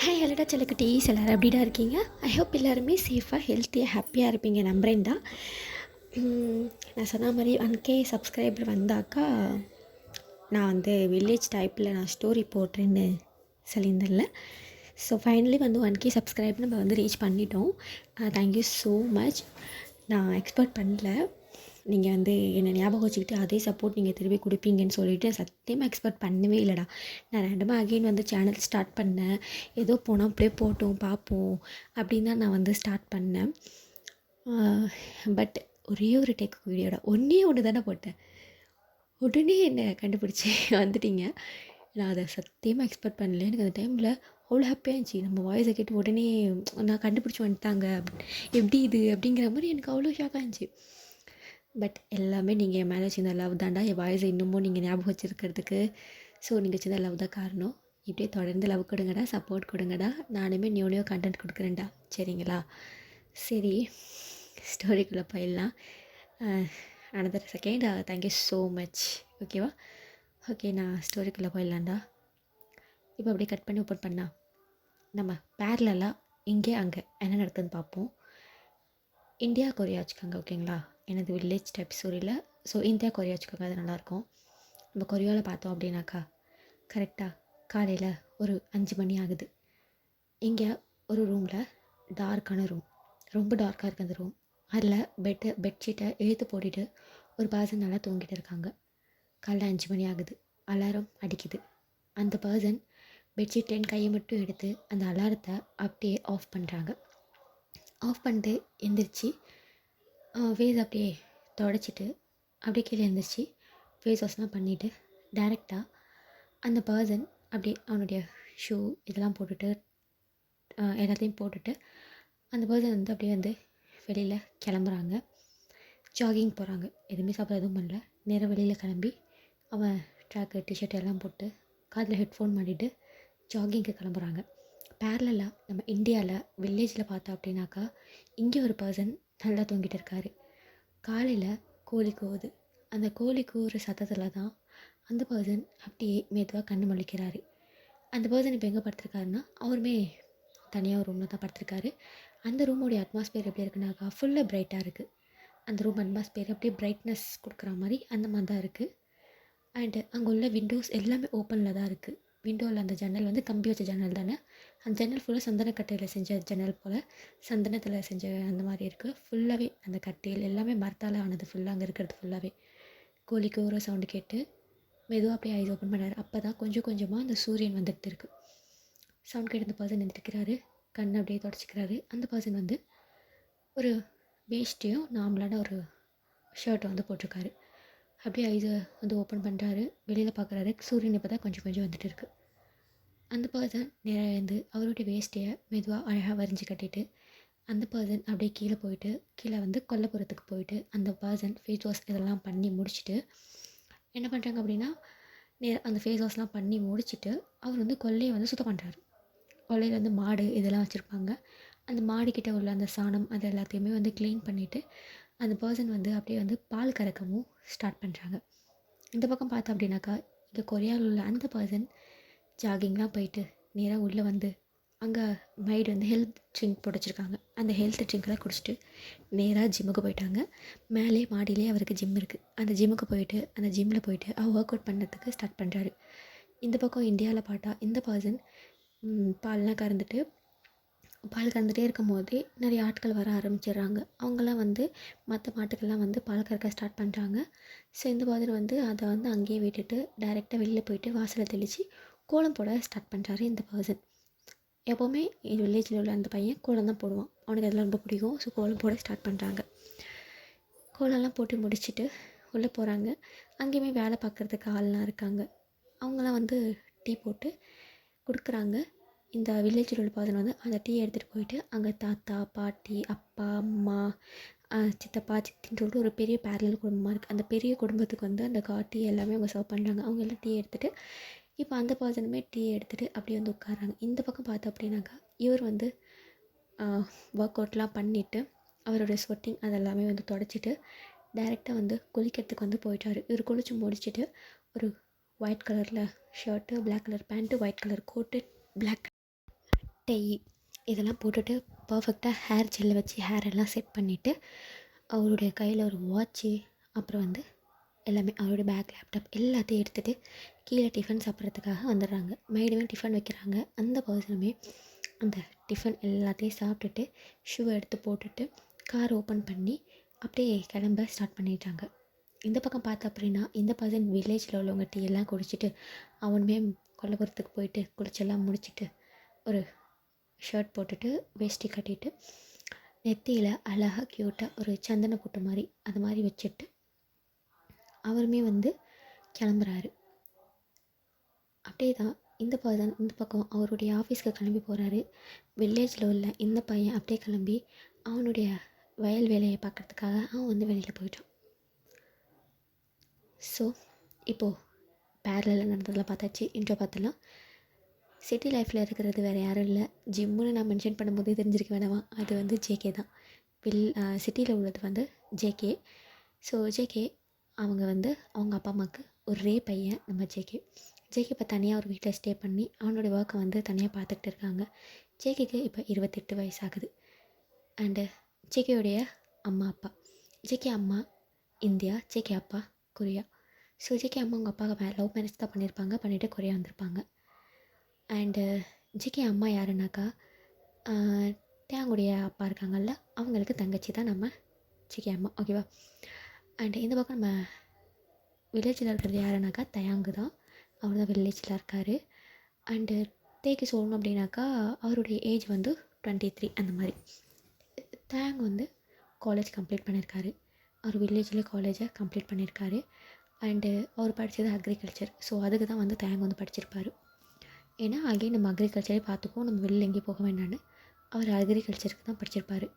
Hi ஹலோடா செல்லக்குட்டீஸ் எல்லோரும் எப்படிடா இருக்கீங்க? ஐ ஹோப் எல்லாருமே சேஃபாக ஹெல்த்தியாக ஹாப்பியாக இருப்பீங்க நம்புறேன் தான். நான் சொன்ன மாதிரி 1K சப்ஸ்கிரைபர் வந்தாக்கா நான் வந்து வில்லேஜ் டைப்பில் நான் ஸ்டோரி போடுறேன்னு சொல்லியிருந்தேன்ல. ஸோ ஃபைனலி வந்து 1K சப்ஸ்கிரைபர் நம்ம வந்து ரீச் பண்ணிட்டோம். Thank you so much. நான் எக்ஸ்பெக்ட் பண்ணல நீங்கள் வந்து என்னை ஞாபகம் வச்சுக்கிட்டு அதே சப்போர்ட் நீங்கள் திருப்பி கொடுப்பீங்கன்னு சொல்லிவிட்டு சத்தியமாக எக்ஸ்பெக்ட் பண்ணவே இல்லைடா. நான் ரெண்டுமாக அகெயின் வந்து சேனல் ஸ்டார்ட் பண்ணேன். ஏதோ போனால் அப்படியே போட்டோம் பார்ப்போம் அப்படின்னு தான் நான் வந்து ஸ்டார்ட் பண்ணேன். பட் ஒரே ஒரு டேக் வீடியோட ஒன்று தானே போட்டேன். உடனே என்னை கண்டுபிடிச்சி வந்துட்டீங்க. நான் அதை சத்தியமாக எக்ஸ்பெக்ட் பண்ணல. எனக்கு அந்த டைமில் அவ்வளோ ஹாப்பியாக இருந்துச்சு. நம்ம வாய்ஸை கேட்டு உடனே நான் கண்டுபிடிச்சி வந்துட்டாங்க எப்படி இது அப்படிங்கிற மாதிரி எனக்கு அவ்வளோ ஷாக்காக இருந்துச்சு. பட் எல்லாமே நீங்கள் என் மேலே சின்ன லவ் தான்டா. என் வாய்ஸை இன்னமும் நீங்கள் ஞாபகம் வச்சுருக்கிறதுக்கு ஸோ நீங்கள் சின்ன லவ் தான் காரணம். இப்படியே தொடர்ந்து லவ் கொடுங்கடா, சப்போர்ட் கொடுங்கடா. நானுமே நியூ கண்டென்ட் கொடுக்குறேன்டா, சரிங்களா? சரி, ஸ்டோரிக்குள்ளே போயிடலாம். Another second. Thank you so much. ஓகேவா? ஓகே, நான் ஸ்டோரிக்குள்ளே போயிடலாம்டா. இப்போ அப்படியே கட் பண்ணி ஓப்பன் பண்ணா நம்ம பேரலாக இங்கே அங்கே என்ன நடக்குதுன்னு பார்ப்போம். இந்தியா கொரியா வச்சுக்கோங்க, ஓகேங்களா? எனது வில்லேஜ் டைப் ஸ்டோரியில். ஸோ இந்தியா கொரியா வச்சுக்கோங்க, அது நல்லாயிருக்கும். நம்ம கொரியாவில் பார்த்தோம் அப்படின்னாக்கா கரெக்டாக காலையில் ஒரு 5 மணி ஆகுது. இங்கே ஒரு ரூமில் டார்க்கான ரூம், ரொம்ப டார்க்காக இருக்குது அந்த ரூம். அதில் பெட்ஷீட்டை இழுத்து போட்டுட்டு ஒரு பர்சன் நல்லா தூங்கிட்டு இருக்காங்க. காலைல 5 மணி ஆகுது, அலாரம் அடிக்குது. அந்த பர்சன் பெட்ஷீட்லேன்னு கையை மட்டும் எடுத்து அந்த அலாரத்தை அப்படியே ஆஃப் பண்ணுறாங்க. ஆஃப் பண்ணிட்டு எந்திரிச்சு ஃபேஸ் அப்படியே தொடச்சிட்டு அப்படியே கீழே எழுந்திரிச்சி ஃபேஸ் வாஷ்லாம் பண்ணிவிட்டு டைரெக்டாக அந்த பர்சன் அப்படியே அவனுடைய ஷூ இதெல்லாம் போட்டுட்டு எல்லாத்தையும் போட்டுட்டு அந்த பர்சன் வந்து அப்படியே வந்து வெளியில் கிளம்புறாங்க. ஜாகிங் போகிறாங்க. எதுவுமே சாப்பிட எதுவும் பண்ணல. நேராக வெளியில் கிளம்பி அவன் ட்ராக்கு டிஷர்ட் எல்லாம் போட்டு காதில் ஹெட்ஃபோன் மாட்டிட்டு ஜாகிங்க்கு கிளம்புறாங்க. பேரலாக நம்ம இந்தியாவில் வில்லேஜில் பார்த்தோம் அப்படின்னாக்கா இங்கே ஒரு பர்சன் நல்லா தூங்கிட்டு இருக்காரு. காலையில் கோழி கூவுது. அந்த கோழி கூவுற சத்தத்தில் தான் அந்த பர்சன் அப்படியே மெதுவாக கண்ணு முழிக்கிறாரு. அந்த பர்சன் இப்போ எங்கே படுத்திருக்காருன்னா அவருமே தனியாக ஒரு ரூமில் தான் படுத்திருக்காரு. அந்த ரூமோடைய அட்மாஸ்பியர் எப்படி இருக்குன்னாக்கா ஃபுல்லாக பிரைட்டாக இருக்குது. அந்த ரூம் அட்மாஸ்பியர் அப்படியே பிரைட்னஸ் கொடுக்குற மாதிரி அந்த மாதிரி தான் இருக்குது. அண்டு அங்கே உள்ள விண்டோஸ் எல்லாமே ஓப்பனில் தான் இருக்குது. விண்டோவில் அந்த ஜன்னல் வந்து கம்பி வச்ச ஜன்னல் தானே. அந்த ஜன்னல் ஃபுல்லாக சந்தனக்கட்டையில் செஞ்ச ஜன்னல் போல் சந்தனத்தில் செஞ்ச அந்த மாதிரி இருக்குது. ஃபுல்லாகவே அந்த கட்டையில் எல்லாமே மரத்தால் ஆனது. ஃபுல்லாக அங்கே இருக்கிறது ஃபுல்லாகவே கோழிக்கு ஒரு சவுண்டு கேட்டு மெதுவாக அப்படியே ஐஸ் ஓப்பன் பண்ணார். அப்போ தான் கொஞ்சம் கொஞ்சமாக அந்த சூரியன் வந்துட்டு இருக்குது. சவுண்ட் கேட்டு அந்த பர்சன் எழுந்திருக்கிறாரு. கண் அப்படியே தொடச்சிக்கிறாரு. அந்த பர்சன் வந்து ஒரு வேஷ்டியும் நார்மலான ஒரு ஷர்ட்டை வந்து போட்டிருக்காரு. அப்படியே ஐஸை வந்து ஓப்பன் பண்ணுறாரு. வெளியில் பார்க்குறாரு. சூரியன் இப்போ தான் கொஞ்சம் கொஞ்சம் வந்துட்டு இருக்குது. அந்த பர்சன் நேராக இருந்து அவருடைய வேஸ்ட்டையை மெதுவாக அழகாக வரைஞ்சி கட்டிட்டு அந்த பர்சன் அப்படியே கீழே வந்து கொல்லைப்புறத்துக்கு போயிட்டு அந்த பர்சன் ஃபேஸ் வாஷ் இதெல்லாம் பண்ணி முடிச்சுட்டு என்ன பண்ணுறாங்க அப்படின்னா அந்த ஃபேஸ் வாஷ்லாம் பண்ணி முடிச்சுட்டு அவர் வந்து கொல்லையை வந்து சுத்தம் பண்ணுறாரு. கொல்லையில் வந்து மாடு இதெல்லாம் வச்சுருப்பாங்க. அந்த மாடுக்கிட்ட உள்ள அந்த சாணம் அது எல்லாத்தையுமே வந்து க்ளீன் பண்ணிவிட்டு அந்த பர்சன் வந்து அப்படியே வந்து பால் கறக்கவும் ஸ்டார்ட் பண்ணுறாங்க. இந்த பக்கம் பார்த்தோம் அப்படின்னாக்கா இங்கே கொரியாவில் உள்ள அந்த பர்சன் ஜாகிங்லாம் போயிட்டு நேராக உள்ளே வந்து அங்கே மைடு வந்து ஹெல்த் ட்ரிங்க் போட்டு வச்சுருக்காங்க. அந்த ஹெல்த் ட்ரிங்க்லாம் குடிச்சிட்டு நேராக ஜிம்முக்கு போயிட்டாங்க. மேலே மாடியிலே அவருக்கு ஜிம் இருக்குது. அந்த ஜிம்முக்கு போயிட்டு அந்த ஜிம்மில் போயிட்டு அவர் ஒர்க் அவுட் பண்ணுறதுக்கு ஸ்டார்ட் பண்ணுறாரு. இந்த பக்கம் இந்தியாவில் பார்த்தா இந்த பர்சன் பால்லாம் கறந்துகிட்டே இருக்கும் போதே நிறைய ஆட்கள் வர ஆரம்பிச்சிடுறாங்க. அவங்களாம் வந்து மற்ற மாட்டுக்கெல்லாம் வந்து பால் கறக்க ஸ்டார்ட் பண்ணுறாங்க. ஸோ இந்த மாதிரி வந்து அதை வந்து அங்கேயே விட்டுட்டு டைரெக்டாக வெளியில் போயிட்டு வாசலை தெளித்து கோலம் போட ஸ்டார்ட் பண்ணுறாரு இந்த பர்சன். எப்போவுமே வில்லேஜில் உள்ள அந்த பையன் கோலம் தான் போடுவான். அவனுக்கு அதெல்லாம் ரொம்ப பிடிக்கும். ஸோ கோலம் போட ஸ்டார்ட் பண்ணுறாங்க. கோலம்லாம் போட்டு முடிச்சுட்டு உள்ளே போகிறாங்க. அங்கேயுமே வேலை பார்க்குறதுக்கு ஆள்லாம் இருக்காங்க. அவங்களாம் வந்து டீ போட்டு கொடுக்குறாங்க. இந்த வில்லேஜில் உள்ள பர்சன் வந்து அந்த டீ எடுத்துகிட்டு போயிட்டு அங்கே தாத்தா பாட்டி அப்பா அம்மா சித்தப்பா சித்தின்னு சொல்லிட்டு ஒரு பெரிய பேரலல் குடும்பமாக இருக்குது. அந்த பெரிய குடும்பத்துக்கு வந்து அந்த டீ எல்லாமே அவங்க சர்வ் பண்ணுறாங்க. அவங்க எல்லாம் டீ எடுத்துகிட்டு இப்போ அந்த பர்சனுமே டீ எடுத்துகிட்டு அப்படியே வந்து உட்காராங்க. இந்த பக்கம் பார்த்தோம் அப்படின்னாக்கா இவர் வந்து ஒர்க் அவுட்லாம் பண்ணிவிட்டு அவருடைய ஸ்வெட்டிங் அதெல்லாமே வந்து தொடச்சிட்டு டைரெக்டாக வந்து குளிக்கிறதுக்கு வந்து போயிட்டார். இவர் குளிச்சு முடிச்சுட்டு ஒரு ஒயிட் கலரில் shirt, black colour pant, white colour coat, black tie இதெல்லாம் போட்டுட்டு பர்ஃபெக்டாக ஹேர் ஜெல்லை வச்சு ஹேர் எல்லாம் செட் பண்ணிவிட்டு அவருடைய கையில் ஒரு வாட்ச்சு, அப்புறம் வந்து எல்லாமே அவருடைய பேக், லேப்டாப் எல்லாத்தையும் எடுத்துகிட்டு கீழே டிஃபன் சாப்பிட்றதுக்காக வந்துடுறாங்க. மெய்டுமே டிஃபன் வைக்கிறாங்க. அந்த பர்சனுமே அந்த டிஃபன் எல்லாத்தையும் சாப்பிட்டுட்டு ஷூவை எடுத்து போட்டுட்டு கார் ஓப்பன் பண்ணி அப்படியே கிளம்ப ஸ்டார்ட் பண்ணிட்டாங்க. இந்த பக்கம் பார்த்த அப்படின்னா இந்த பர்சன் வில்லேஜில் உள்ளவங்க டீ எல்லாம் குடிச்சிட்டு அவனுமே கொல்லப்புறத்துக்கு போயிட்டு குளிச்செல்லாம் முடிச்சுட்டு ஒரு ஷர்ட் போட்டுட்டு வேஷ்டி கட்டிட்டு நெத்தியில் அழகாக க்யூட்டாக ஒரு சந்தன பொட்டு மாதிரி அது மாதிரி வச்சுட்டு அவருமே வந்து கிளம்புறாரு. அப்படியே தான் இந்த பர்சன் இந்த பக்கம் அவருடைய ஆஃபீஸ்க்கு கிளம்பி போகிறாரு. வில்லேஜில் உள்ள இந்த பையன் அப்படியே கிளம்பி அவனுடைய வயல் வேலையை பார்க்குறதுக்காக அவன் வந்து வெளியில் போயிட்டான். ஸோ இப்போது பேரலில் நடந்ததெல்லாம் பார்த்தாச்சு. இன்ட்ரோ பார்த்தலாம். சிட்டி லைஃப்பில் இருக்கிறது வேறு யாரும் இல்லை. ஜிம்முன்னு நான் மென்ஷன் பண்ணும்போது தெரிஞ்சிருக்க வேணாமா, அது வந்து ஜேகே தான். சிட்டியில் உள்ளது வந்து ஜேகே. ஸோ ஜேகே அவங்க வந்து அவங்க அப்பா அம்மாவுக்கு ஒரே பையன் நம்ம ஜேகே. ஜேகே இப்போ தனியாக ஒரு வீட்டில் ஸ்டே பண்ணி அவனோட ஒர்க்கை வந்து தனியாக பார்த்துக்கிட்டு இருக்காங்க. ஜேகேக்கு இப்போ 28 வயசாகுது. அண்டு ஜேகேயோடைய அம்மா அப்பா, ஜேகே அம்மா இந்தியா, ஜேகே அப்பா கொரியா. ஸோ ஜேகே அம்மா அவங்க அப்பாவை லவ் மேரேஜ் தான் பண்ணியிருப்பாங்க, பண்ணிவிட்டு கொரியா வந்திருப்பாங்க. அண்டு ஜேகே அம்மா யாருன்னாக்கா தேங்குடைய அப்பா இருக்காங்கல்ல, அவங்களுக்கு தங்கச்சி தான் நம்ம ஜேகே அம்மா, ஓகேவா. அண்டு இந்த பக்கம் நம்ம வில்லேஜில் இருக்கிறது யாருனாக்கா தயாங்கு தான். அவர் தான் வில்லேஜில் இருக்கார். அண்டு தேக்கு சொல்லணும் அப்படின்னாக்கா அவருடைய ஏஜ் வந்து 23 அந்த மாதிரி. தயாங் வந்து காலேஜ் கம்ப்ளீட் பண்ணியிருக்காரு. அவர் வில்லேஜில் காலேஜை கம்ப்ளீட் பண்ணியிருக்காரு. அண்டு அவர் படித்தது அக்ரிகல்ச்சர். ஸோ அதுக்கு தான் வந்து தயாங் வந்து படிச்சிருப்பார். ஏன்னா அகெயின் நம்ம அக்ரிகல்ச்சரே பார்த்துக்குவோம், நம்ம வெளியில் எங்கேயும் போக வேண்டான்னு அவர் அக்ரிகல்ச்சருக்கு தான் படிச்சிருப்பார்.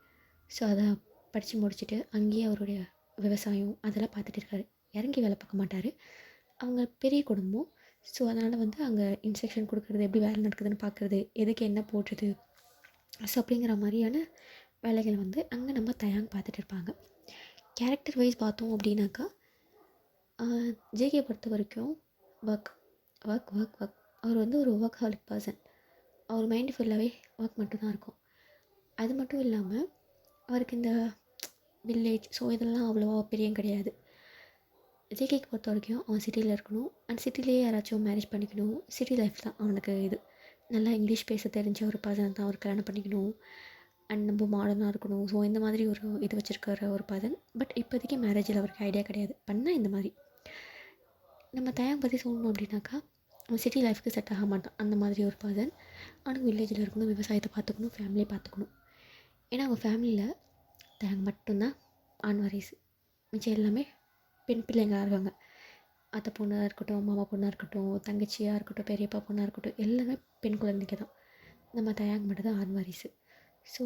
ஸோ அதை படித்து முடிச்சுட்டு அங்கேயே அவருடைய விவசாயம் அதெல்லாம் பார்த்துட்டு இருக்காரு. இறங்கி வேலை பார்க்க மாட்டார். அவங்க பெரிய குடும்பம். ஸோ அதனால் வந்து அங்கே இன்ஸ்ட்ரக்ஷன் கொடுக்குறது, எப்படி வேலை நடக்குதுன்னு பார்க்குறது, எதுக்கு என்ன போடுறது, ஸோ அப்படிங்கிற மாதிரியான வேலைகளை வந்து அங்கே நம்ம தயாங் பார்த்துட்டு இருப்பாங்க. கேரக்டர் வைஸ் பார்த்தோம் அப்படின்னாக்கா ஜேகே பொறுத்த வரைக்கும் ஒர்க் ஒர்க் ஒர்க் ஒர்க் அவர் வந்து ஒரு ஒர்க்ஹாலிக் பர்சன். அவர் மைண்டு ஃபுல்லாகவே ஒர்க் மட்டும்தான் இருக்கும். அது மட்டும் இல்லாமல் அவருக்கு இந்த வில்லேஜ் ஸோ இதெல்லாம் அவ்வளோவா பிரியம் கிடையாது. ஜேகேக்கு பொறுத்த வரைக்கும் அவன் சிட்டியில் இருக்கணும், அண்ட் சிட்டிலேயே யாராச்சும் மேரேஜ் பண்ணிக்கணும். சிட்டி லைஃப் தான் அவனுக்கு இது. நல்லா இங்கிலீஷ் பேச தெரிஞ்ச ஒரு பர்சன் தான் அவர் கல்யாணம் பண்ணிக்கணும். அண்ட் நம்ம மாடர்னாக இருக்கணும். ஸோ இந்த மாதிரி ஒரு இது வச்சுருக்கிற ஒரு பர்சன். பட் இப்போதைக்கு மேரேஜில் அவருக்கு ஐடியா கிடையாது. பண்ணால் இந்த மாதிரி நம்ம தயாங் பற்றி சொல்லணும் அப்படின்னாக்கா அவன் சிட்டி லைஃப்க்கு செட் ஆக மாட்டான். அந்த மாதிரி ஒரு பர்சன். அவனுக்கு வில்லேஜில் இருக்கணும், விவசாயத்தை பார்த்துக்கணும், ஃபேமிலியை பார்த்துக்கணும். ஏன்னா அவங்க ஃபேமிலியில் தயாங் மட்டும்தான் ஆண் வாரிசு. மிச்சம் எல்லாமே பெண் பிள்ளைங்களாக இருக்காங்க. அத்தை பொண்ணாக இருக்கட்டும், மாமா பொண்ணாக இருக்கட்டும், தங்கச்சியாக இருக்கட்டும், பெரியப்பா பொண்ணாக இருக்கட்டும், எல்லாமே பெண் குழந்தைங்க தான். நம்ம தயாங் மட்டும் தான் ஆண் வாரிசு. ஸோ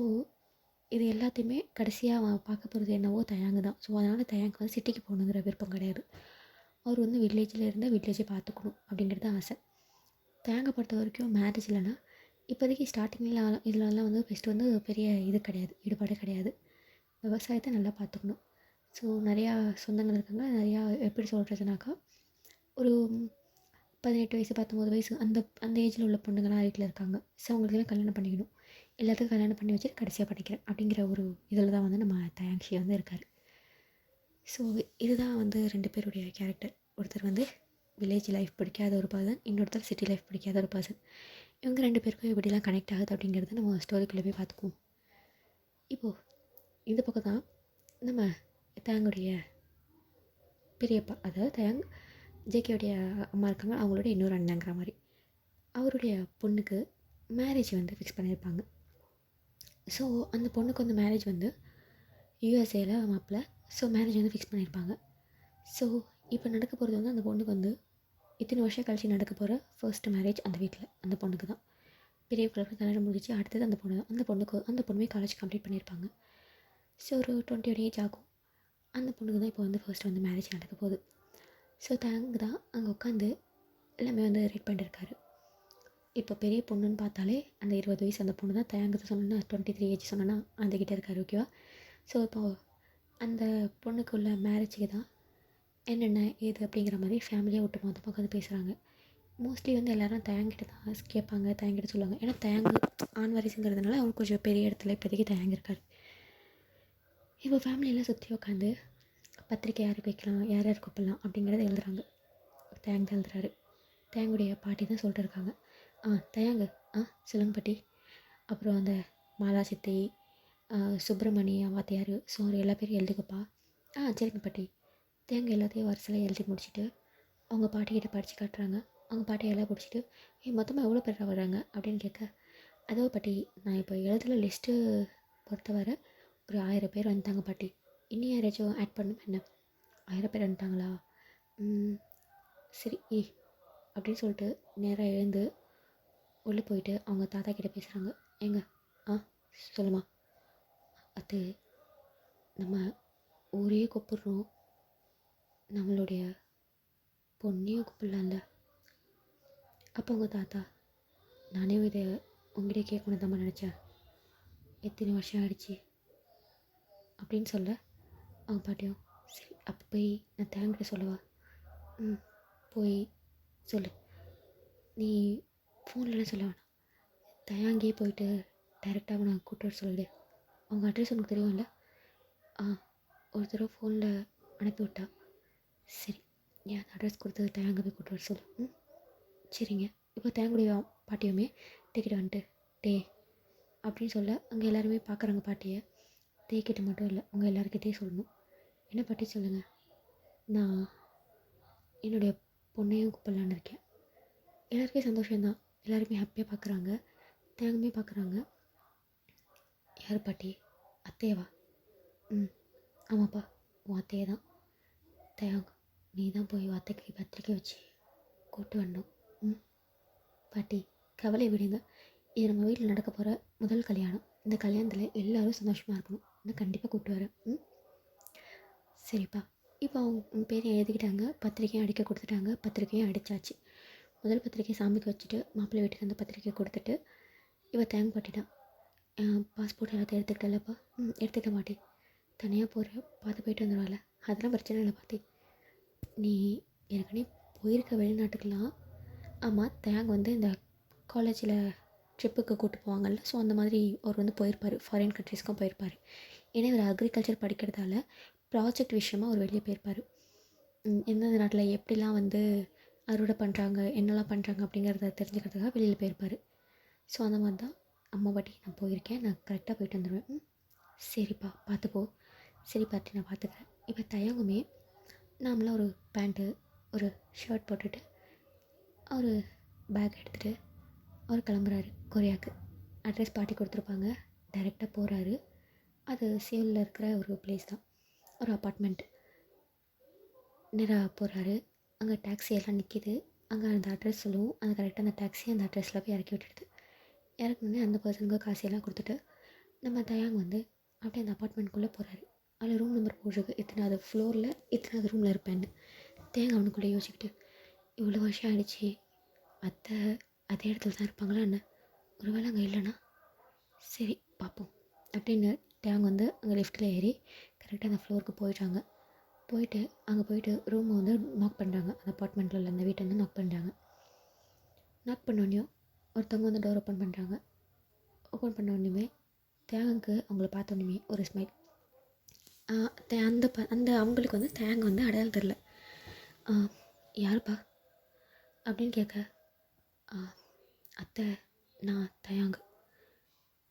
இது எல்லாத்தையுமே கடைசியாக அவன் பார்க்க போகிறது என்னவோ தயாங்கு தான். ஸோ அதனால் தயாங்கு வந்து சிட்டிக்கு போகணுங்கிற விருப்பம் கிடையாது. அவர் வந்து வில்லேஜில் இருந்தால் வில்லேஜை பார்த்துக்கணும் அப்படிங்கிறது ஆசை. தயாங்கை பொறுத்த வரைக்கும் மேரேஜ் இல்லைன்னா இப்போதைக்கு ஸ்டார்டிங்கில் இதிலலாம் வந்து ஃபஸ்ட்டு வந்து பெரிய இது கிடையாது, ஈடுபாடு கிடையாது. விவசாயத்தை நல்லா பார்த்துக்கணும். ஸோ நிறையா சொந்தங்கள் இருக்காங்க. நிறையா எப்படி சொல்கிறதுனாக்கா ஒரு 18 வயசு 19 வயசு அந்த அந்த ஏஜில் உள்ள பொண்ணுங்களாம் வீட்டில் இருக்காங்க. ஸோ அவங்களுக்கெல்லாம் கல்யாணம் பண்ணிக்கணும். எல்லாத்துக்கும் கல்யாணம் பண்ணி வச்சுட்டு கடைசியாக படிக்கிறேன் அப்படிங்கிற ஒரு இதில் தான் வந்து நம்ம தயாங்ஷி வந்து இருக்கார். ஸோ இதுதான் வந்து 2 பேருடைய கேரக்டர். ஒருத்தர் வந்து வில்லேஜ் லைஃப் பிடிக்காத ஒரு பர்சன், இன்னொருத்தர் சிட்டி லைஃப் பிடிக்காத ஒரு பர்சன். இவங்க 2 பேருக்கும் எப்படிலாம் கனெக்ட் ஆகுது அப்படிங்கிறத நம்ம ஸ்டோரிக்குள்ளே போய் பார்த்துக்குவோம். இப்போது இந்த பக்கம் தான் நம்ம தயாங்குடைய பெரியப்பா, அதாவது தயாங் ஜேகேவுடைய அம்மா இருக்காங்க, அவங்களோட இன்னொரு அண்ணங்கிற மாதிரி. அவருடைய பொண்ணுக்கு மேரேஜ் வந்து ஃபிக்ஸ் பண்ணியிருப்பாங்க. ஸோ அந்த பொண்ணுக்கு வந்து மேரேஜ் வந்து யூஎஸ்ஏல மாப்பிள்ள. ஸோ மேரேஜ் வந்து ஃபிக்ஸ் பண்ணியிருப்பாங்க. ஸோ இப்போ நடக்க போகிறது வந்து அந்த பொண்ணுக்கு வந்து இத்தனை வருஷம் கழிச்சு நடக்க போகிற ஃபர்ஸ்ட் மேரேஜ் அந்த வீட்டில் அந்த பொண்ணுக்கு தான். பெரிய பிள்ளைக்கு கல்யாணம் முடிச்சு அடுத்தது அந்த பொண்ணு தான். அந்த பொண்ணுமே காலேஜ் கம்ப்ளீட் பண்ணியிருப்பாங்க. ஸோ ஒரு 21 ஏஜ் ஆகும். அந்த பொண்ணுக்கு தான் இப்போ வந்து ஃபர்ஸ்ட் வந்து மேரேஜ் நடக்க போகுது. ஸோ தயாங்கு தான் அங்கே உட்காந்து எல்லாமே வந்து ரீட் பண்ணிருக்காரு. இப்போ பெரிய பொண்ணுன்னு பார்த்தாலே அந்த 20 வயசு அந்த பொண்ணு தான். தயாங்கு சொன்னோன்னா 23 ஏஜ் சொன்னோன்னா அந்த கிட்டே இருக்காரு, ஓகேவா. ஸோ இப்போது அந்த பொண்ணுக்குள்ள மேரேஜுக்கு தான் என்னென்ன ஏது அப்படிங்கிற மாதிரி ஃபேமிலியாக விட்டு மொத்தமாக உட்காந்து பேசுகிறாங்க. மோஸ்ட்லி வந்து எல்லோரும் தயாங்கிட்ட தான் கேட்பாங்க, தயாங்கிட்ட சொல்லுவாங்க. ஏன்னா தயாங்கு ஆண் வாரிசுங்கிறதுனால அவங்க கொஞ்சம் பெரிய இடத்துல இப்போதைக்கு தயங்கிருக்காரு. இப்போ ஃபேமிலியெல்லாம் சுற்றி உட்காந்து பத்திரிக்கை யாருக்கு வைக்கலாம், யார் யார் கூப்பிடலாம் அப்படிங்கிறத எழுதுறாங்க. தயங்கு எழுதுறாரு. தயங்குடைய பாட்டி தான் சொல்லிட்டு இருக்காங்க. தயங்கு சொல்லுங்க பாட்டி. அப்புறம் அந்த மாலா சித்தி, சுப்பிரமணி வாத்தியார், சோறு எல்லா பேரும் எழுதிக்கப்பா. சரிங்க பாட்டி. தேங்காய் எல்லாத்தையும் வரிசையில் எழுதி முடிச்சுட்டு அவங்க பாட்டிக்கிட்ட படித்து காட்டுறாங்க. அவங்க பாட்டி எல்லாம் பிடிச்சிட்டு மொத்தமாக எவ்வளோ பேர் வர்றாங்க அப்படின்னு கேட்க, அதோ பாட்டி நான் இப்போ எழுதுல லிஸ்ட்டு பொறுத்தவரை ஒரு 1000 பேர் வந்துட்டாங்க பாட்டி. இன்னும் யாராச்சும் ஆட் பண்ணும் என்ன? 1000 பேர் வந்துட்டாங்களா? சரி அப்படின்னு சொல்லிட்டு நேராக எழுந்து உள்ளே போயிட்டு அவங்க தாத்தா கிட்டே பேசுகிறாங்க. ஏங்க சொல்லுமா, அது நம்ம ஊரையே கூப்பிட்றோம், நம்மளுடைய பொண்ணையும் கூப்பிடலாம்ல. அப்போ உங்கள் தாத்தா, நானே இதை உங்ககிட்ட கேட்கணும் தான் நினச்சேன், எத்தனை வருஷம் ஆயிடுச்சு அப்படின்னு சொல்ல அவங்க பாட்டியும் சரி அப்போ போய் நான் தேங்கிட்ட சொல்லவா? போய் சொல்லு. நீ ஃபோன்லலாம் சொல்ல வேணாம், தயாங்கே போயிட்டு டைரெக்டாக நான் கூப்பிட்டு வர சொல்லிவிடு. அவங்க அட்ரஸ் உனக்கு தெரியும்ல? ஒரு தடவை ஃபோனில் அனுப்பி விட்டா. சரி ஏன் அந்த அட்ரஸ் கொடுத்து தயாங்க போய் கூப்பிட்டு வர சொல்லு. சரிங்க. இப்போ தேங்குடைய பாட்டியுமே டிக்கெட் வந்துட்டு டே அப்படின்னு சொல்ல அங்கே எல்லாருமே பார்க்குறாங்க பாட்டியை. கிட்ட மட்டும் இல்லை, அவங்க எல்லாருக்கிட்டேயும் சொல்லணும். என்ன பாட்டி சொல்லுங்கள், நான் என்னுடைய பொண்ணையும் கூப்பிடலான்னு இருக்கேன். எல்லாருக்குமே சந்தோஷம்தான், எல்லாருமே ஹாப்பியாக பார்க்குறாங்க, தேங்கமே பார்க்குறாங்க. யார் பாட்டி? அத்தையவா? ஆமாப்பா, உன் அத்தையை தான். தேங்க நீ தான் போய் அத்தைக்கு பத்திரிக்கை வச்சு கூப்பிட்டு வரணும். பாட்டி கவலை விடுங்க, இது நம்ம வீட்டில் நடக்க போகிற முதல் கல்யாணம். இந்த கல்யாணத்தில் எல்லோரும் சந்தோஷமாக இருக்கணும். நான் கண்டிப்பாக கூப்பிட்டு வரேன். சரிப்பா. இப்போ அவங்க பேரையும் எழுதிக்கிட்டாங்க, பத்திரிக்கையும் அடிக்க கொடுத்துட்டாங்க. பத்திரிக்கையும் அடித்தாச்சு. முதல் பத்திரிக்கை சாமிக்கு வச்சுட்டு மாப்பிள்ளை வீட்டுக்கு அந்த பத்திரிக்கையை கொடுத்துட்டு இவள் தேங்க பாட்டிட்டான். பாஸ்போர்ட் எல்லாத்தையும் எடுத்துக்கிட்டல்லப்பா? எடுத்துக்க மாட்டேன், தனியாக போகிற பார்த்து போயிட்டு வந்துடுவாள், அதெல்லாம் பிரச்சனை இல்லை பாட்டி. நீ ஏற்கனவே போயிருக்க வெளிநாட்டுக்கெலாம். ஆமாம், தேங்க வந்து இந்த காலேஜில் ட்ரிப்புக்கு கூப்பிட்டு போவாங்கள்ல, ஸோ அந்த மாதிரி அவர் வந்து போயிருப்பார், ஃபாரின் கண்ட்ரீஸ்க்கும் போயிருப்பார். ஏன்னா இவர் அக்ரிகல்ச்சர் படிக்கிறதால ப்ராஜெக்ட் விஷயமாக அவர் வெளியே போயிருப்பார். எந்தெந்த நாட்டில் எப்படிலாம் வந்து அறுவடை பண்ணுறாங்க, என்னெல்லாம் பண்ணுறாங்க அப்படிங்கிறத தெரிஞ்சுக்கிறதுக்காக வெளியில் போயிருப்பார். ஸோ அந்த மாதிரி தான் அம்மா பாட்டி நான் போயிருக்கேன், நான் கரெக்டாக போயிட்டு வந்துடுவேன். சரிப்பா பார்த்துப்போ. சரி பாட்டி நான் பார்த்துக்கிறேன். இப்போ தயங்குமே நாமளாம் ஒரு பேண்ட்டு ஒரு ஷர்ட் போட்டுட்டு அவர் பேக் எடுத்துகிட்டு அவர் கிளம்புறாரு கொரியாவுக்கு. அட்ரஸ் பாட்டி கொடுத்துருப்பாங்க, டைரெக்டாக போகிறாரு. அது சியோலில் இருக்கிற ஒரு பிளேஸ் தான், ஒரு அப்பார்ட்மெண்ட். நேராக போகிறாரு. அங்கே டாக்ஸி எல்லாம் நிற்கிது. அங்கே அந்த அட்ரஸ் சொல்லுவோம், அந்த கரெக்டாக அந்த டாக்ஸி அந்த அட்ரஸில் போய் இறக்கி விட்டுடுது. இறக்குனோடனே அந்த பர்சனுக்கு காசையெல்லாம் கொடுத்துட்டு நம்ம தயாங் வந்து அப்படியே அந்த அப்பார்ட்மெண்ட்குள்ளே போகிறாரு. அதில் ரூம் நம்பர் போட்டிருக்கு, இத்தனாவது ஃப்ளோரில் இத்தனாவது ரூமில் இருப்பேன்னு. தேங்க அவனுக்குள்ளே யோசிச்சுக்கிட்டு, இவ்வளோ வருஷம் ஆகிடுச்சி, அத்தை அதே இடத்துல தான் இருப்பாங்களா என்ன? ஒரு வேளை அங்கே இல்லைன்னா சரி பார்ப்போம் அப்படின்னு தேங்க வந்து அங்கே லிஃப்ட்டில் ஏறி கரெக்டாக அந்த ஃப்ளோருக்கு போயிட்டாங்க. போயிட்டு அங்கே போயிட்டு ரூமை வந்து நாக் பண்ணுறாங்க. அந்த அப்பார்ட்மெண்ட்டில் உள்ள அந்த வீட்டை வந்து நாக் பண்ணுறாங்க. நாக் பண்ணோடனையும் ஒருத்தவங்க வந்து டோர் ஓப்பன் பண்ணுறாங்க. ஓப்பன் பண்ணோடனே தேங்காய்க்கு அவங்கள பார்த்தோன்னே ஒரு ஸ்மைல். அந்த அவங்களுக்கு வந்து தேங்காய் வந்து அடையாளம் தெரில. யாருப்பா அப்படின்னு கேட்க, அத்தை நான் தயாங்கு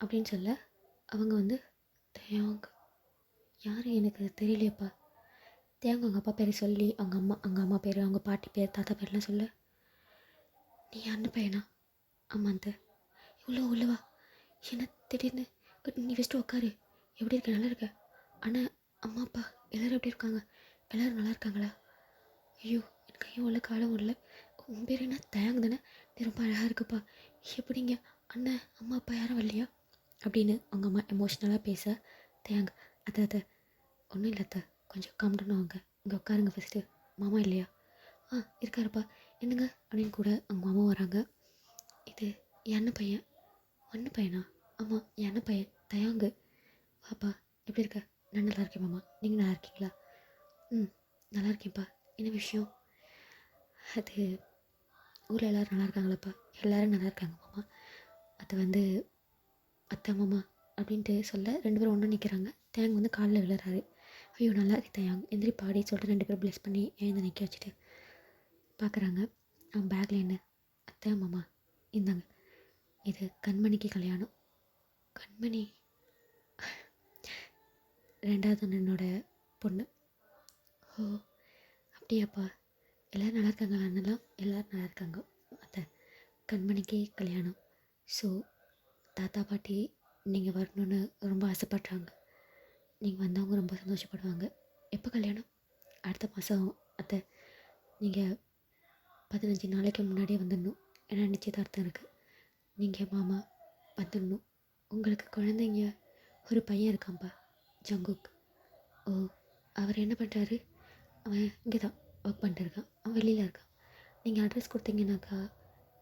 அப்படின்னு சொல்ல அவங்க வந்து தயாங்கு யார் எனக்கு தெரியலையப்பா. தேங்க அவங்க அப்பா பேரை சொல்லி அவங்க அம்மா பேர், அவங்க பாட்டி பேர், தாத்தா பேர்லாம் சொல்ல, நீ யாருன்னு பையனா? ஆமாம் அந்த இவ்வளோ உள்ளவா? என்ன திடீர்னு நீ ஃபஸ்ட்டு உட்காரு, எப்படி இருக்க? நல்லா இருக்க? ஆனால் அம்மா அப்பா எல்லோரும் எப்படி இருக்காங்க? எல்லோரும் நல்லா இருக்காங்களா? ஐயோ எனக்கு கையும் உள்ள காலம் இல்லை. உன் பேர் என்ன? தயாங்க தானே? நீ ரொம்ப அழகாக இருக்குப்பா. எப்படிங்க அண்ணன் அம்மா அப்பா யாரும் வரலையா அப்படின்னு அவங்க அம்மா எமோஷ்னலாக பேச, தேங்க அதை ஒன்றும் இல்லை அத்தை, கொஞ்சம் காம்டவுன் வாங்க, இங்கே உட்காருங்க ஃபஸ்ட்டு. மாமா இல்லையா? இருக்காருப்பா. என்னங்க அப்படின்னு கூட அவங்க மாமா வராங்க. இது என்ன பையன்? ஒன்று பையனா? ஆமாம் என்ன பையன் தயாங்கு. வாப்பா, எப்படி இருக்க? நான் நல்லா இருக்கேன் மாமா, நீங்கள் நல்லா இருக்கீங்களா? நல்லா இருக்கேன்ப்பா. என்ன விஷயம்? அது ஊரில் எல்லோரும் நல்லா இருக்காங்களாப்பா? எல்லோரும் நல்லா இருக்காங்க மாமா. அது வந்து அத்தை மாமா அப்படின்ட்டு சொல்ல 2 பேரும் ஒன்றா நிற்கிறாங்க. தேங் வந்து காலில் விழுறாரு. ஐயோ நல்லா இருக்கு தேயாங் எந்திரி பாடி சொல்லிட்டு 2 பேரும் ப்ளெஸ் பண்ணி எழுந்து நிற்க வச்சுட்டு பார்க்குறாங்க. அவன் பேக்கில் என்ன, அத்தை மாமா இந்தாங்க, இது கண்மணிக்கு கல்யாணம். கண்மணி 2வது அண்ணனோட பொண்ணு. ஓ அப்படியாப்பா, எல்லோரும் நல்லா இருக்காங்க அண்ணெல்லாம்? எல்லோரும் நல்லா இருக்காங்க அத்தை. கண்மணிக்கு கல்யாணம். ஸோ தாத்தா பாட்டி நீங்கள் வரணுன்னு ரொம்ப ஆசைப்பட்றாங்க. நீங்கள் வந்தவங்க ரொம்ப சந்தோஷப்படுவாங்க. எப்போ கல்யாணம்? அடுத்த மாதம் அத்தை. நீங்கள் 15 நாளைக்கு முன்னாடியே வந்துடணும். ஏன்னா நிச்சயதார்த்தம் இருக்குது. நீங்கள் மாமா வந்துடணும். உங்களுக்கு குழந்தைங்க ஒரு பையன் இருக்கான்ப்பா, ஜங்குக். ஓ அவர் என்ன பண்ணுறாரு? அவன் இங்கே தான் ஒர்க் பண்ணிட்டு இருக்கான். அவன் வெளியில் இருக்கான். நீங்கள் அட்ரஸ் கொடுத்தீங்கன்னாக்கா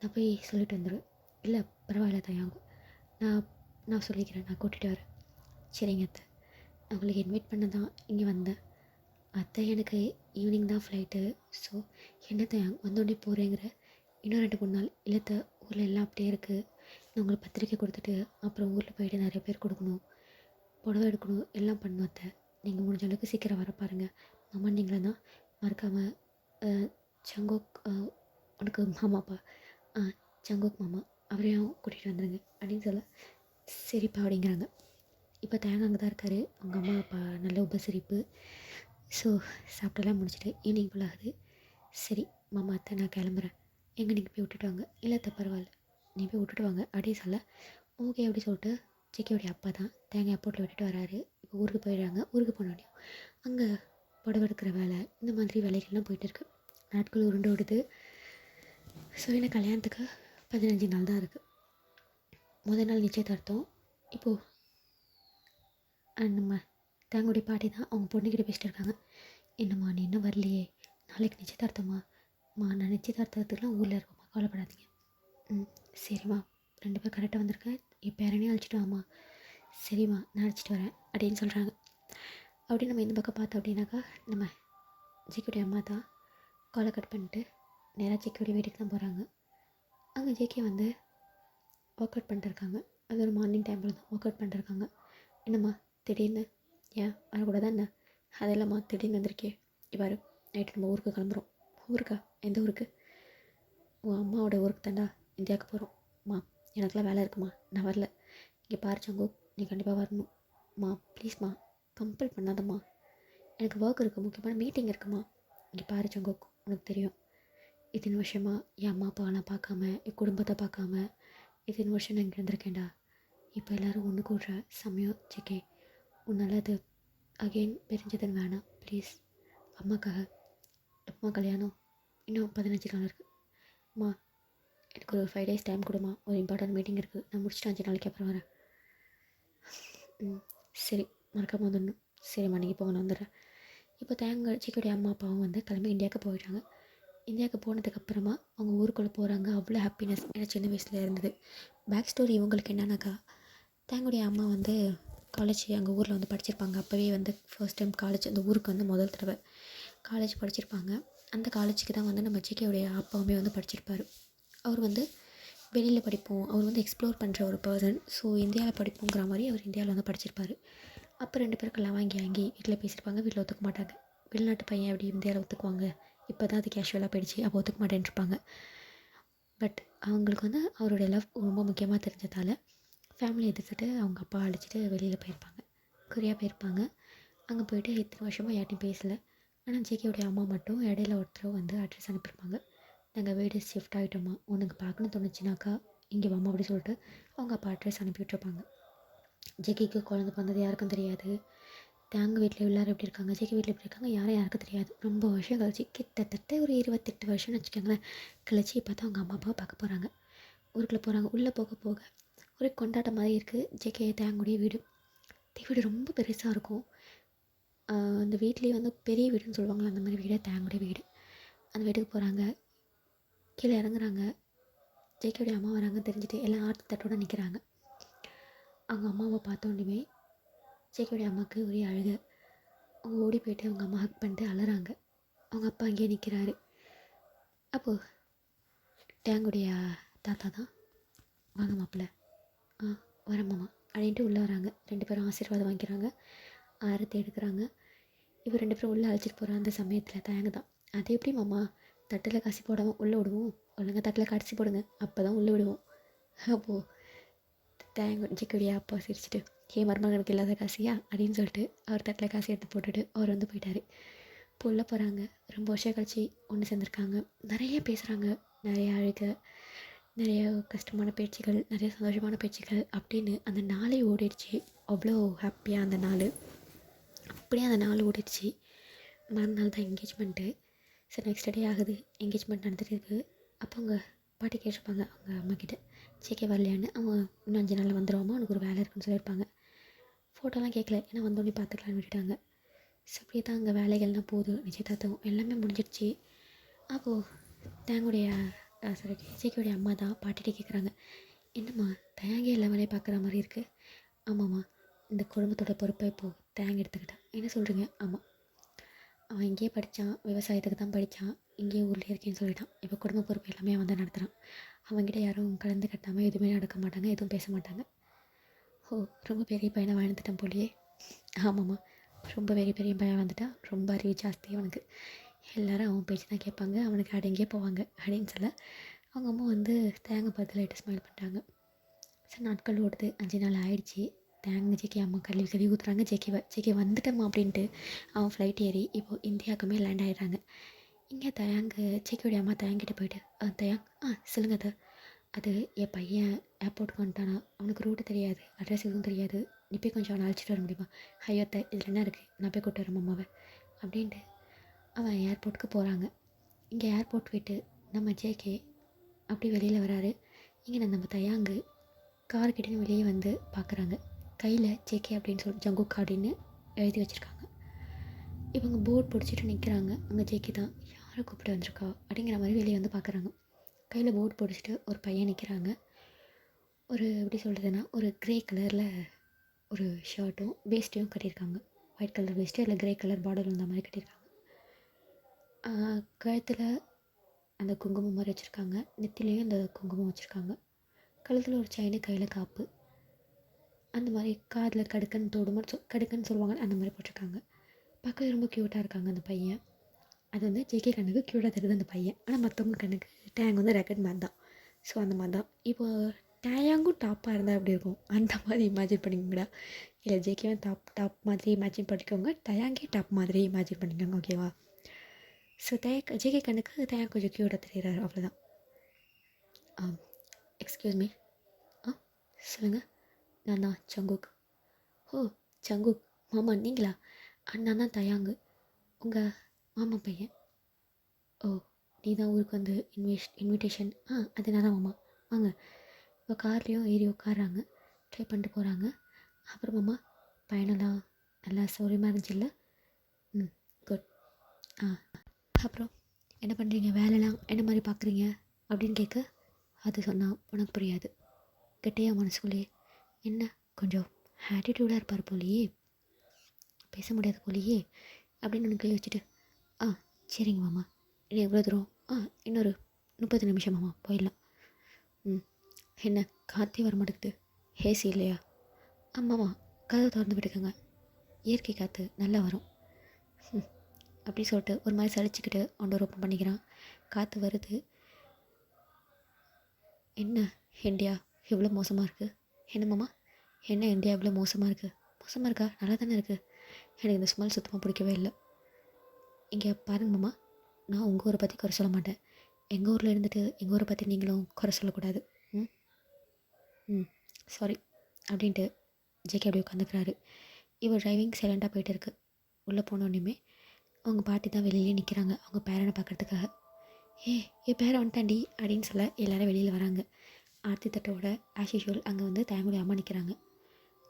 நான் போய் சொல்லிட்டு வந்துடுவேன். இல்லை பரவாயில்ல தயாங்கும், நான் சொல்லிக்கிறேன், நான் கூட்டிகிட்டு வரேன். சரிங்க அத்தை, நான் உங்களுக்கு இன்வைட் பண்ண தான் இங்கே வந்தேன். அத்தை எனக்கு ஈவினிங் தான் ஃப்ளைட்டு. ஸோ என்ன தயாங் வந்தோடனே போகிறேங்கிற? இன்னும் 2-3 நாள் இல்லைத்த, ஊரில் எல்லாம் அப்படியே இருக்குது. நான் உங்களுக்கு பத்திரிக்கை கொடுத்துட்டு அப்புறம் ஊரில் போயிட்டு நிறைய பேர் கொடுக்கணும், புடவை எடுக்கணும், எல்லாம் பண்ணும் அத்தை. நீங்கள் முடிஞ்ச அளவுக்கு சீக்கிரம் வர பாருங்கள். மாமா நீங்களே தான் மறக்காமல் ஜங்கோக் உனக்கு மாமாப்பா ஜங்கோக் மாமா அவரையும் கூட்டிகிட்டு வந்துடுங்க அப்படின்னு சொல்ல சரிப்பா அப்படிங்கிறாங்க. இப்போ தேங்காய் அங்கே தான் இருக்கார். அவங்க அம்மா அப்பா நல்ல உபசரிப்பு. ஸோ சாப்பிட்டெல்லாம் முடிச்சுட்டு ஈவினிங் போல் ஆகுது. சரி மாமா அத்தை நான் கிளம்புறேன், எங்கே நீங்கள் போய் விட்டுட்டு வாங்க. இல்லை அத்தை பரவாயில்ல, நீ போய் விட்டுட்டு வாங்க அப்படின்னு சொல்ல ஓகே அப்படி சொல்லிட்டு சிக்கியோடைய அப்பா தான் தேங்காய் ஏர்போர்ட்டில் விட்டுட்டு வராரு. இப்போ ஊருக்கு போயிடுறாங்க. ஊருக்கு போனோடனையும் அங்கே புடவை எடுக்கிற வேலை, இந்த மாதிரி வேலைகள்லாம் போயிட்டுருக்கு. நாட்கள் உருண்டு ஓடுது. ஸோ எனக்கு கல்யாணத்துக்கு 15 நாள் தான் இருக்குது. முதல் நாள் நிச்சயதார்த்தம். இப்போது நம்ம தேங்குடைய பாட்டி தான் அவங்க பொண்ணுக்கிட்ட பேசிட்டு இருக்காங்க. என்னம்மா நீ இன்னும் வரலையே, நாளைக்கு நிச்சயதார்த்தம்மா? நான் நிச்சயதார்த்தத்துக்குலாம் ஊரில் இருக்கோம்மா, கவலைப்படாதீங்க. சரிம்மா 2 பேர் கரெக்டாக வந்திருக்கேன், என் பேரனையும் அழைச்சிட்டு வாம்மா. சரிம்மா நான் அழைச்சிட்டு வரேன் அப்படின்னு சொல்கிறாங்க. அப்படி நம்ம இந்த பக்கம் பார்த்தோம் அப்படின்னாக்கா நம்ம ஜேகேடைய அம்மா தான் காலை கட் பண்ணிட்டு நேராக ஜேகேடைய வீட்டுக்கு தான் போகிறாங்க. அங்கே ஜேகே வந்து ஒர்க் அவுட் பண்ணிட்டுருக்காங்க. அது ஒரு மார்னிங் டைமில் தான் ஒர்க் அவுட் பண்ணிட்டுருக்காங்க. என்னம்மா திடீர்னு, ஏன் வரக்கூடாதா என்ன? அதெல்லாம்மா திடீர்னு வந்திருக்கே. இவ்வாறு நைட்டு நம்ம ஊருக்கு கிளம்புறோம். ஊருக்கா? எந்த ஊருக்கு? உன் அம்மாவோட ஊருக்கு தாண்டா, இந்தியாவுக்கு போகிறோம். மா எனக்கெலாம் வேலை இருக்குமா, நான் வரல. இங்கே பாரு சங்கோ, நீ கண்டிப்பாக வரணும். மா ப்ளீஸ்மா, கம்பல் பண்ணாதம்மா, எனக்கு ஒர்க் இருக்குது, முக்கியமான மீட்டிங் இருக்குமா. இங்கே பாரு சங்கோ, உனக்கு தெரியும் இத்தனை வருஷமாக என் அம்மா அப்பாவை நான் பார்க்காம, என் குடும்பத்தை பார்க்காம இத்தனை வருஷம் நான் இங்கே இருந்திருக்கேன்டா. இப்போ எல்லோரும் ஒன்று கூடுற சமயம் ஜேகே, உன்னால் அது அகெயின் பிரிஞ்சதுன்னு வேணாம் ப்ளீஸ். அம்மாக்காக. எப்பமா கல்யாணம்? இன்னும் 15 நாள் இருக்குது. அம்மா எனக்கு ஒரு 5 days டைம் கொடுமா, ஒரு இம்பார்ட்டன்ட் மீட்டிங் இருக்குது, நான் முடிச்சுட்டு 5 நாளைக்கு அப்புறம் வரேன். சரி மறக்காமல் வந்துடணும். சரிம்மா நீங்கள் போங்க, நான் வந்துடுறேன். இப்போ ஜேகேடைய அம்மா அப்பாவும் வந்து கிளம்பி இந்தியாவுக்கு போயிட்டாங்க. இந்தியாவுக்கு போனதுக்கப்புறமா அவங்க ஊருக்குள்ளே போகிறாங்க. அவ்வளோ ஹாப்பினஸ் எனக்கு சின்ன வயசில் இருந்தது. பேக் ஸ்டோரி இவங்களுக்கு என்னன்னாக்கா, தேங்குடைய அம்மா வந்து காலேஜ் அங்கே ஊரில் வந்து படிச்சிருப்பாங்க. அப்போவே வந்து ஃபர்ஸ்ட் டைம் காலேஜ் அந்த ஊருக்கு வந்து முதல் தடவை காலேஜ் படிச்சிருப்பாங்க. அந்த காலேஜுக்கு தான் வந்து நம்ம ஜேகேவுடைய அப்பாவுமே வந்து படிச்சிருப்பார். அவர் வந்து வெளியில் படிப்போம், அவர் வந்து எக்ஸ்ப்ளோர் பண்ணுற ஒரு பர்சன். ஸோ இந்தியாவில் படிப்போங்கிற மாதிரி அவர் இந்தியாவில் வந்து படிச்சிருப்பார். அப்போ 2 பேருக்கெல்லாம் வாங்கி வீட்டில் பேசியிருப்பாங்க. வீட்டில் ஒத்துக்க மாட்டாங்க. வெளிநாட்டு பையன் எப்படி இந்தியாவில் ஒத்துக்குவாங்க, இப்போ தான் அது கேஷுவலாக போயிடுச்சு, அப்போ ஒத்துக்க மாட்டேன்ருப்பாங்க. பட் அவங்களுக்கு வந்து அவருடைய லவ் ரொம்ப முக்கியமாக தெரிஞ்சதால் ஃபேமிலி எதிர்த்துட்டு அவங்க அப்பா அழைச்சிட்டு வெளியில் போயிருப்பாங்க, கொரியா போயிருப்பாங்க. அங்கே போயிட்டு இத்தனை வருஷமாக யார்ட்டையும் பேசலை. ஆனால் ஜேகேவுடைய அம்மா மட்டும் இடையில ஒருத்தர் வந்து அட்ரஸ் அனுப்பியிருப்பாங்க. நாங்கள் வீடு ஷிஃப்ட் ஆகிட்டோமா, உனக்கு பார்க்கணுன்னு தோணுச்சுனாக்கா இங்கே வாமா அப்படி சொல்லிட்டு அவங்க அப்பா அட்ரஸ் அனுப்பி விட்டுருப்பாங்க. ஜேகேக்கு குழந்தை பிறந்தது யாருக்கும் தெரியாது. தேங்க வீட்டில் எல்லோரும் எப்படி இருக்காங்க, ஜேகே வீட்டில் எப்படி இருக்காங்க, யாருக்கும் தெரியாது. ரொம்ப வருஷம் கழிச்சு, கிட்டத்தட்ட ஒரு 28 வருஷம்னு வச்சுக்கோங்களேன் கழிச்சு பார்த்தா அவங்க அம்மா அப்பாவை பார்க்க போகிறாங்க. ஊருக்குள்ளே போகிறாங்க. உள்ளே போக போக ஒரு கொண்டாட்டம் மாதிரி இருக்குது. ஜேகே தேங்குடைய வீடு. வீடு ரொம்ப பெருசாக இருக்கும். அந்த வீட்லேயே வந்து பெரிய வீடுன்னு சொல்லுவாங்களே, அந்த மாதிரி வீடே தேங்குடைய வீடு. அந்த வீட்டுக்கு போகிறாங்க. கீழே இறங்குறாங்க. ஜேகேவுடைய அம்மா வராங்க தெரிஞ்சுட்டு எல்லாம் ஆர்த்தி தட்டோடு நிற்கிறாங்க. அவங்க அம்மாவை பார்த்தோன்னே ஜேகேவுடைய அம்மாவுக்கு ஒரே அழுகை. அவங்க ஓடி போய்ட்டு அவங்க அம்மா ஹக் பண்ணிட்டு அழுறாங்க. அவங்க அப்பா அங்கேயே நிற்கிறாரு. அப்போது டேங்குடைய தாத்தா தான், வாங்க மாப்பிள்ள, வரேன் மாமா, அப்படின்ட்டு உள்ளே வராங்க. 2 பேரும் ஆசீர்வாதம் வாங்கிக்கிறாங்க. ஆரத்தி எடுக்கிறாங்க. இப்போ 2 பேரும் உள்ளே அழைச்சிட்டு போகிற அந்த சமயத்தில் தயங்கு தான். அது எப்படி மாமா தட்டில் காசி போடாமல் உள்ளே விடுவோம்? ஒழுங்கா தட்டில் கடைசி போடுங்க, அப்போ தான் உள்ளே விடுவோம். அப்போது தேங்க ஜிக்குடியா அப்பா சிரிச்சிட்டு, ஏன் மருமகனுக்கு இல்லாத காசியா அப்படின்னு சொல்லிட்டு அவர் தட்டில் காசு எடுத்து போட்டுட்டு அவர் வந்து போயிட்டார். இப்போ உள்ளே போகிறாங்க. ரொம்ப வருஷம் கழிச்சு ஒன்று சேர்ந்துருக்காங்க. நிறைய பேசுகிறாங்க. நிறைய அழுக, நிறைய கஷ்டமான பேச்சுகள், நிறைய சந்தோஷமான பேச்சுகள் அப்படின்னு அந்த நாளே ஓடிடுச்சு. அவ்வளோ ஹாப்பியாக அந்த நாள். அப்படியே அந்த நாள் ஓடிடுச்சு. மறுநாள் தான் என்கேஜ்மெண்ட்டு. சரி, நெக்ஸ்ட் டே ஆகுது. என்கேஜ்மெண்ட் நடந்துட்டு இருக்குது. அப்போ அவங்க பாட்டி கேட்டிருப்பாங்க அவங்க அம்மாக்கிட்ட, ஜேகே வரலையான்னு. அவங்க இன்னும் 5 நாளில் வந்துடுவாமா, அவனுக்கு ஒரு வேலை இருக்குன்னு சொல்லியிருப்பாங்க. ஃபோட்டோலாம் கேட்கல, ஏன்னா வந்தோடனே பார்த்துக்கலான்னு விட்டுட்டாங்க. ஸோ அப்படியே தான் அங்கே வேலைகள்லாம் போகுது. நிச்சயதார்த்தம் எல்லாமே முடிஞ்சிடுச்சு. அப்போது தேங்குடைய சாரி ஜேகேவுடைய அம்மா தான் பாட்டிகிட்ட கேட்குறாங்க, என்னம்மா தேங்கே எல்லா வேலையும் பார்க்குற மாதிரி இருக்குது? ஆமாம்மா, இந்த குடும்பத்தோட பொறுப்பை இப்போது தேங்க எடுத்துக்கிட்டான். என்ன சொல்கிறீங்க? ஆமாம், அவன் இங்கேயே படித்தான், விவசாயத்துக்கு தான் படித்தான், இங்கேயே ஊர்லேயே இருக்கேன்னு சொல்லிட்டான். இப்போ குடும்ப பொறுப்பு எல்லாமே அவன் தான் நடத்துகிறான். அவங்ககிட்ட யாரும் கலந்து கட்டாமல் எதுவுமே நடக்க மாட்டாங்க, எதுவும் பேச மாட்டாங்க. ஓ, ரொம்ப பெரிய பையனை வாழ்ந்துட்டான் போலியே. ஆமாம்மா, ரொம்ப பெரிய பெரிய பையன் வந்துட்டான். ரொம்ப அறிவு ஜாஸ்தி அவனுக்கு. எல்லோரும் அவன் பேச்சு தான் கேட்பாங்க, அவனுக்கு அடங்கியே போவாங்க அப்படின்னு சொல்ல அவங்க அம்மா வந்து தேங்காய் பார்த்து லைட்டாக ஸ்மைல் பண்ணுறாங்க. சரி, நாட்கள் ஓடுது. 5 நாள் ஆயிடுச்சு. தேங்க ஜேகே அம்மா கழுவி ஊற்றுறாங்க. ஜேகே வந்துட்டம்மா அப்படின்ட்டு அவன் ஃப்ளைட் ஏறி இப்போது இந்தியாவுக்குமே லேண்ட் ஆகிடுறாங்க. இங்கே தயாங்கு ஜேகேவுடைய அம்மா தயாங்கிட்ட போயிட்டு, தயாங் சொல்லுங்க அது என் பையன் ஏர்போர்ட்டுக்கு வந்துட்டானா, அவனுக்கு ரூட்டு தெரியாது, அட்ரஸ் எதுவும் தெரியாது, நீ போய் கொஞ்சம் அவனை அழைச்சிட்டு வர முடியுமா? ஐயோ இதில் என்ன இருக்குது, நான் போய் கூப்பிட்டு வரேன் அம்மாவை அப்படின்ட்டு அவன் ஏர்போர்ட்டுக்கு போகிறாங்க. இங்கே ஏர்போர்ட் விட்டு நம்ம ஜேகே அப்படி வெளியில் வராரு. இங்கே நம்ம தயாங்கு கார்கிட்டேன்னு வெளியே வந்து பார்க்குறாங்க. கையில் ஜேகே அப்படின்னு சொல்லி ஜங்குக் அப்படின்னு எழுதி வச்சுருக்காங்க. இவங்க போர்ட் பிடிச்சிட்டு நிற்கிறாங்க. அங்கே ஜேகே தான் யாரை கூப்பிட்டு வந்திருக்கா அப்படிங்கிற மாதிரி வெளியே வந்து பார்க்குறாங்க. கையில் போர்ட் பிடிச்சிட்டு ஒரு பையன் நிற்கிறாங்க. ஒரு எப்படி சொல்கிறதுனா, ஒரு க்ரே கலரில் ஒரு ஷர்ட்டும் வேஸ்ட்டையும் கட்டியிருக்காங்க. ஒயிட் கலர் வேஸ்ட்டு இல்லை க்ரே கலர் பார்டர் இருந்த மாதிரி கட்டியிருக்காங்க. கழுத்தில் அந்த குங்குமம் மாதிரி வச்சுருக்காங்க. நெத்திலையும் அந்த குங்குமம் வச்சுருக்காங்க. கழுத்தில் ஒரு செயின், கையில் காப்பு, அந்த மாதிரி காதில் கடுக்குன்னு சொல்லுவாங்க, அந்த மாதிரி போட்டிருக்காங்க. பார்க்கவே ரொம்ப க்யூட்டாக இருக்காங்க அந்த பையன். அது வந்து ஜேகே கண்ணுக்கு க்யூட்டாக தெரியுது அந்த பையன். ஆனால் மற்றவங்க கண்ணுக்கு டேங் வந்து ரெக்கட் மாதிரி தான். ஸோ அந்த மாதிரி தான். இப்போ டேயாங்கும் டாப்பாக இருந்தால் எப்படி இருக்கும், அந்த மாதிரி இமேஜின் பண்ணிக்கோங்கடா. இல்லை ஜேகேவும் டாப் மாதிரி இமேஜின் பண்ணிக்கோங்க, டயாங்கே டாப் மாதிரி இமேஜின் பண்ணிக்கோங்க, ஓகேவா? ஸோ ஜேகே கண்ணுக்கு டயாங் கொஞ்சம் க்யூட்டாக தெரியுறாரு, அவ்வளோதான். Excuse me. சொல்லுங்கள். நான் தான் ஜங்குக். ஓ, ஜங்குக் மாமா நீங்களா? நான் தான் தயாங்கு, உங்கள் மாமா பையன். ஓ, நீ தான் ஊருக்கு வந்து இன்விடேஷன். அது நான் தான் மாமா, வாங்க. இப்போ கார்லேயும் ஏறி உட்காடுறாங்க. ட்ரை பண்ணிட்டு போகிறாங்க. அப்புறம் மாமா பயணம்லாம் நல்லா சௌரியமாக இருந்துச்சு இல்லை? குட். அப்புறம் என்ன பண்ணுறீங்க, வேலைலாம் என்ன மாதிரி பார்க்குறீங்க அப்படின்னு கேட்க, அது சொன்னால் உனக்கு புரியாது. கெட்டையா மனசுக்குள்ளேயே என்ன கொஞ்சம் ஆட்டிடியூடாக இருப்பார் போலியே, பேச முடியாது போலியே அப்படின்னு எனக்கு வச்சுட்டு, சரிங்க மாமா, இன்னும் எவ்வளோ தூரம்? இன்னொரு 30 நிமிஷம் மாமா, போயிடலாம். என்ன காற்றே வர மாட்டேங்குது, ஏசி இல்லையா? ஆமாம்மா, கதவை திறந்து விட்டுக்கோங்க, இயற்கை காற்று நல்லா வரும் அப்படி சொல்லிட்டு ஒரு மாதிரி சளிச்சிக்கிட்டு டோர் ஓப்பன் பண்ணிக்கிறான். காற்று வருது. என்ன இந்தியா இவ்வளோ மோசமாக இருக்குது? என்ன மாமா, என்ன இந்தியா இவ்வளோ மோசமாக இருக்குது? மோசமாக இருக்கா? நல்லா தானே இருக்குது. எனக்கு இந்த ஸ்மெல் சுத்தமாக பிடிக்கவே இல்லை. இங்கே பாருங்க மாமா, நான் உங்கள் ஊரை பற்றி குறை சொல்ல மாட்டேன். எங்கள் ஊரில் இருந்துட்டு எங்கள் ஊரை பற்றி நீங்களும் குறை சொல்லக்கூடாது. சாரி அப்படின்ட்டு ஜேகே அப்படி உட்காந்துக்கிறாரு. இவர் டிரைவிங் சைலண்ட்டாக போயிட்டு இருக்கு. உள்ளே போனோடனே அவங்க பாட்டி தான் வெளியிலே நிற்கிறாங்க, அவங்க பேரனை பார்க்குறதுக்காக. என் பேரை வந்துட்டாண்டி அப்படின்னு சொல்ல எல்லோரும் வெளியில் வராங்க. ஆர்த்தி தட்டோட ஆஸ் யூஷுவல் அங்கே வந்து தேங்குடைய அம்மா நிற்கிறாங்க.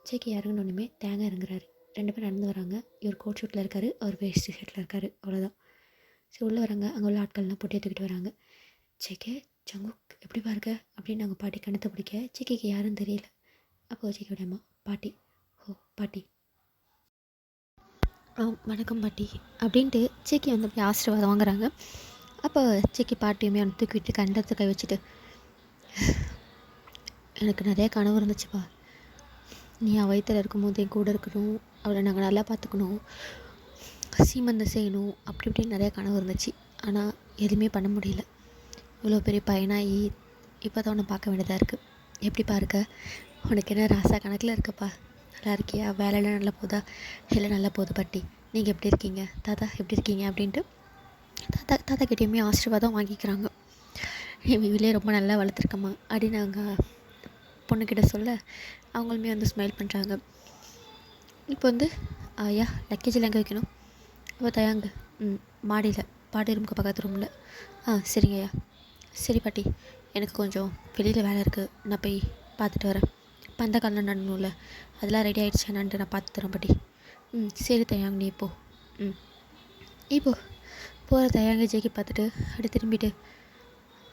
ஜேகே இறங்கினோடனே தேங்காய் இறங்குறாரு. 2 பேர் நடந்து வராங்க. இவர் கோட் ஷூட்டில் இருக்கார், அவர் வேஸ்ட் ஷர்ட்டில் இருக்கார், அவ்வளோதான். சரி, உள்ளே வராங்க. அங்கே உள்ள ஆட்கள்லாம் பொட்டியை தூக்கிட்டு வராங்க. ஜேகே ஜங்குக் எப்படி பாருங்க அப்படின்னு அவங்க பாட்டி கணத்தை பிடிக்க ஜேகேக்கு யாரும் தெரியல. அப்போது ஜேகேவுடைய அம்மா பாட்டி, ஓ பாட்டி, வணக்கம் பாட்டி அப்படின்ட்டு ஜேகே வந்து அப்படி ஆசீர்வாதம் வாங்குறாங்க. அப்போ ஜேகே பாட்டியுமே வந்து தூக்கிட்டு கண்டத்தை கை வச்சுட்டு, எனக்கு நிறைய கனவு இருந்துச்சுப்பா, நீ அவள் வயித்துல இருக்கும்போது என் கூட இருக்கணும், அவளை நாங்கள் நல்லா பார்த்துக்கணும், சீமந்தம் செய்யணும், அப்படி இப்படின்னு நிறையா கனவு இருந்துச்சு. ஆனால் எதுவுமே பண்ண முடியல. இவ்வளோ பெரிய பையனாகி இப்போ தான் உன்னை பார்க்க வேண்டியதாக இருக்குது. எப்படிப்பா இருக்க? உனக்கு என்ன ராசா கணக்கில் இருக்கப்பா? நல்லா இருக்கியா? வேலையெல்லாம் நல்லா போதா? எல்லாம் நல்லா போகுது பாட்டி. நீங்கள் எப்படி இருக்கீங்க? தாத்தா எப்படி இருக்கீங்க? அப்படின்ட்டு தாத்தா கிட்டேயுமே ஆசீர்வாதம் வாங்கிக்கிறாங்க. என் வீட்லேயே ரொம்ப நல்லா வளர்த்துருக்கம்மா அப்படின்னு நாங்கள் பொண்ணுக்கிட்ட சொல்ல அவங்களுமே வந்து ஸ்மைல் பண்ணுறாங்க. இப்போ வந்து ஐயா லக்கேஜில் எங்கே வைக்கணும்? அப்போ தயாங்க மாடியில், பாட்டி ரூமுக்கு பக்கத்து ரூமில். சரிங்க ஐயா. சரி பாட்டி, எனக்கு கொஞ்சம் வெளியில் வேலை இருக்குது, நான் போய் பார்த்துட்டு வரேன். பந்தக்கால்லாம் நடணும்ல, அதெல்லாம் ரெடி ஆகிடுச்சு என்னான்ட்டு நான் பார்த்து தரேன் பாட்டி. சரி தயாங்க, நீ இப்போ இப்போ போகிற தயாங்க ஜேக்கி பார்த்துட்டு அப்படி திரும்பிட்டு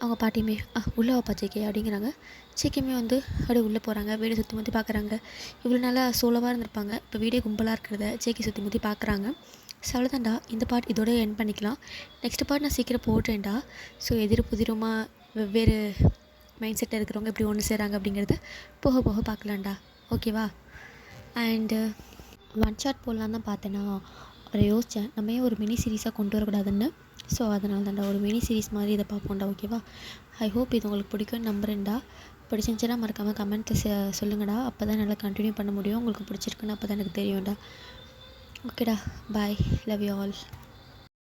அவங்க பாட்டியுமே உள்ளே வாப்பா ஜேக்கி அப்படிங்கிறாங்க. ஜேக்கியுமே வந்து அப்படியே உள்ளே போகிறாங்க. வீடை சுற்றி முற்றி பார்க்குறாங்க. இவ்வளோ நாளாக சோலோவாக இருந்திருப்பாங்க, இப்போ வீடே கும்பலாக இருக்கிறத ஜேக்கி சுற்றி முற்றி பார்க்குறாங்க. ஸோ அவ்வளோதான்டா, இந்த பார்ட் இதோட என் பண்ணிக்கலாம். நெக்ஸ்ட் பார்ட் நான் சீக்கிரம் போடுறேன்டா. ஸோ புதிரமாக வெவ்வேறு மைண்ட் செட்டில் இருக்கிறவங்க எப்படி ஒன்று செய்கிறாங்க அப்படிங்கிறத போக போக பார்க்கலாம்டா. ஓகேவா? அண்டு ஒன் ஷாட் போடலான்னு தான் பார்த்தேன்னா அவரை யோசித்தேன், நம்ம ஏன் ஒரு மினி சீரீஸாக கொண்டு வரக்கூடாதுன்னு. ஸோ அதனால தான்டா ஒரு மினி சீரீஸ் மாதிரி இதை பார்ப்போம்டா. ஓகேவா? ஐ ஹோப் இது உங்களுக்கு பிடிக்கும்னு நம்புறேன்டா. பிடிச்சிருந்துச்சுன்னா மறக்காமல் கமெண்ட்டில் சொல்லுங்கடா. அப்போ தான் நல்லா கண்டினியூ பண்ண முடியும். உங்களுக்கு பிடிச்சிருக்குன்னு அப்போ தான் எனக்கு தெரியும்டா. ஓகேடா, பாய், லவ் யூ ஆல்.